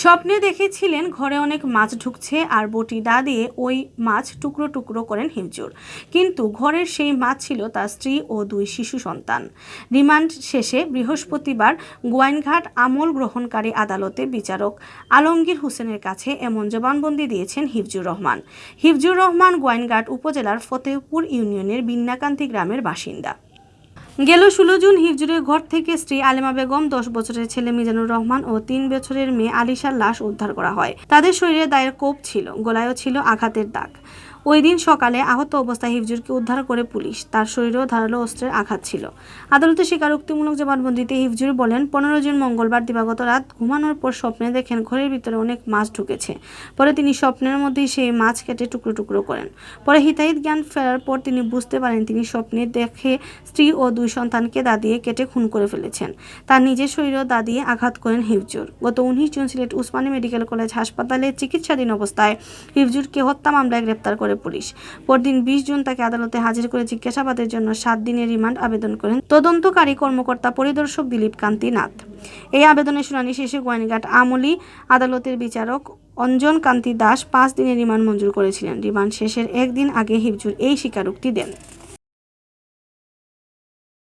স্বপ্নে দেখেছিলেন ঘরে অনেক মাছ ঢুকছে আর বটি দা দিয়ে ওই মাছ টুকরো টুকরো করেন হিফজুর। কিন্তু ঘরের সেই মাছ ছিল তার স্ত্রী ও 2 শিশু সন্তান। রিমান্ড শেষে বৃহস্পতিবার গোয়াইনঘাট আমল গ্রহণকারী আদালতে বিচারক আলমগীর হোসেনের কাছে এমন জবানবন্দি দিয়েছেন হিফজুর রহমান। হিফজুর রহমান গোয়াইনঘাট উপজেলার ফতেহপুর ইউনিয়নের বিন্নাকান্তি গ্রামের বাসিন্দা। গেল 16 জুন হিফজুরের ঘর থেকে স্ত্রী আলেমা বেগম, 10 বছরের ছেলে মিজানুর রহমান ও 3 বছরের মেয়ে আলিশার লাশ উদ্ধার করা হয়। তাদের শরীরে দায়ের কোপ ছিল, গলায়ও ছিল আঘাতের দাগ। ওই দিন সকালে আহত অবস্থায় হিফজুরকে উদ্ধার করে পুলিশ। তার শরীরেও ধারালো অস্ত্রের আঘাত ছিল। আদালতে স্বীকারোক্তিমূলক জবানবন্দিতে হিফজুর বলেন, 15 জুন মঙ্গলবার দিবাগত রাত ঘুমানোর পর স্বপ্নে দেখেন ঘরের ভিতরে অনেক মাছ ঢুকেছে। পরে তিনি স্বপ্নের মধ্যেই সেই মাছ কেটে টুকরো টুকরো করেন। পরে হিতাহিত জ্ঞান ফেরার পর তিনি বুঝতে পারেন তিনি স্বপ্নে দেখে স্ত্রী ও 2 সন্তানকে দা দিয়ে কেটে খুন করে ফেলেছেন। তার নিজের শরীরেও দা দিয়ে আঘাত করেন হিফজুর। গত 19 June Sylhet Usmani medical college হাসপাতালে চিকিৎসাধীন অবস্থায় হিফজুরকে হত্যা মামলায় গ্রেপ্তার করে পুলিশ। পরদিন 20 জুন তাকে আদালতে হাজির করে জিজ্ঞাসাবাদের জন্য 7 দিনের রিমান্ড আবেদন করেন তদন্তকারী কর্মকর্তা পরিদর্শক দিলীপ কান্তি নাথ। এই আবেদনের শুনানি শেষে গোয়াইনঘাট আমলি আদালতের বিচারক অঞ্জন কান্তি দাস 5 দিনের রিমান্ড মঞ্জুর করেছিলেন। রিমান্ড শেষের একদিন আগে হিফজুর এই স্বীকারোক্তি দেন।